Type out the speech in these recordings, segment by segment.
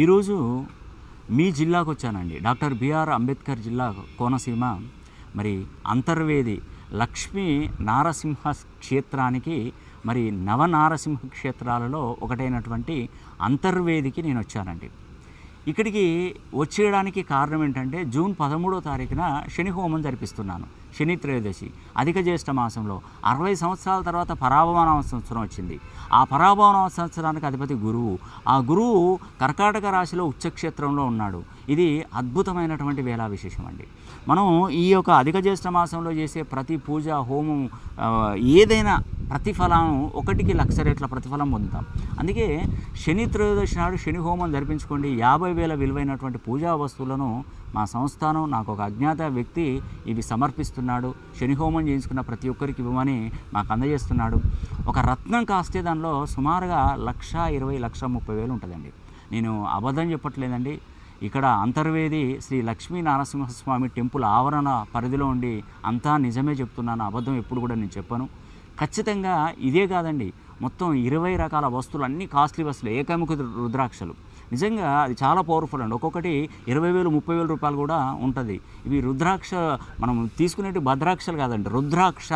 ఈరోజు మీ జిల్లాకు వచ్చానండి. డాక్టర్ బిఆర్ అంబేద్కర్ జిల్లా కోనసీమ. మరి అంతర్వేది లక్ష్మీ నారసింహ క్షేత్రానికి, మరి నవనారసింహ క్షేత్రాలలో ఒకటైనటువంటి అంతర్వేదికి నేను వచ్చానండి. ఇక్కడికి వచ్చేయడానికి కారణం ఏంటంటే, జూన్ 13వ తారీఖున శని హోమం జరిపిస్తున్నాను. శని త్రయోదశి అధిక జ్యేష్ఠ మాసంలో 60 సంవత్సరాల తర్వాత పరాభవన సంవత్సరం వచ్చింది. ఆ పరాభవన సంవత్సరానికి అధిపతి గురువు. ఆ గురువు కర్కాటక రాశిలో ఉచ్చక్షేత్రంలో ఉన్నాడు. ఇది అద్భుతమైనటువంటి వేళా విశేషం అండి. మనం ఈ యొక్క అధిక జ్యేష్ఠ మాసంలో చేసే ప్రతి పూజ, హోమం, ఏదైనా ప్రతిఫలం 1కి 1,00,000 రెట్ల ప్రతిఫలం పొందుతాం. అందుకే శని త్రయోదశి నాడు శని హోమం జరిపించుకోండి. 50,000 విలువైనటువంటి పూజా వస్తువులను మా సంస్థానం, నాకు ఒక అజ్ఞాత వ్యక్తి ఇవి సమర్పిస్తున్నాడు. శని హోమం చేయించుకున్న ప్రతి ఒక్కరికి ఇవ్వమని మాకు అందజేస్తున్నాడు. ఒక రత్నం కాస్తే దానిలో సుమారుగా 1,20,000, 1,30,000 ఉంటుందండి. నేను అబద్ధం చెప్పట్లేదండి. ఇక్కడ అంతర్వేది శ్రీ లక్ష్మీ నరసింహస్వామి టెంపుల్ ఆవరణ పరిధిలో ఉండి అంతా నిజమే చెప్తున్నాను. అబద్ధం ఎప్పుడు కూడా నేను చెప్పను. ఖచ్చితంగా ఇదే కాదండి, మొత్తం 20 రకాల వస్తువులు, అన్నీ కాస్ట్లీ వస్తువులు, ఏకముఖ రుద్రాక్షలు. నిజంగా అది చాలా పవర్ఫుల్ అండి. ఒక్కొక్కటి 20,000, 30,000 రూపాయలు కూడా ఉంటుంది. ఇవి రుద్రాక్ష, మనం తీసుకునేవి భద్రాక్షలు కాదండి, రుద్రాక్ష.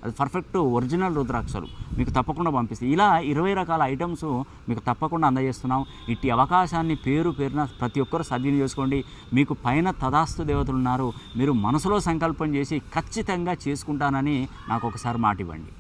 అది పర్ఫెక్ట్ ఒరిజినల్ రుద్రాక్షలు మీకు తప్పకుండా పంపిస్తాయి. ఇలా 20 రకాల ఐటమ్స్ మీకు తప్పకుండా అందజేస్తున్నాం. ఇట్టి అవకాశాన్ని పేరున ప్రతి ఒక్కరు సద్వినియోగం చేసుకోండి. మీకు పైన తదాస్తు దేవతలు ఉన్నారు. మీరు మనసులో సంకల్పం చేసి ఖచ్చితంగా చేసుకుంటానని నాకు ఒకసారి మాట ఇవ్వండి.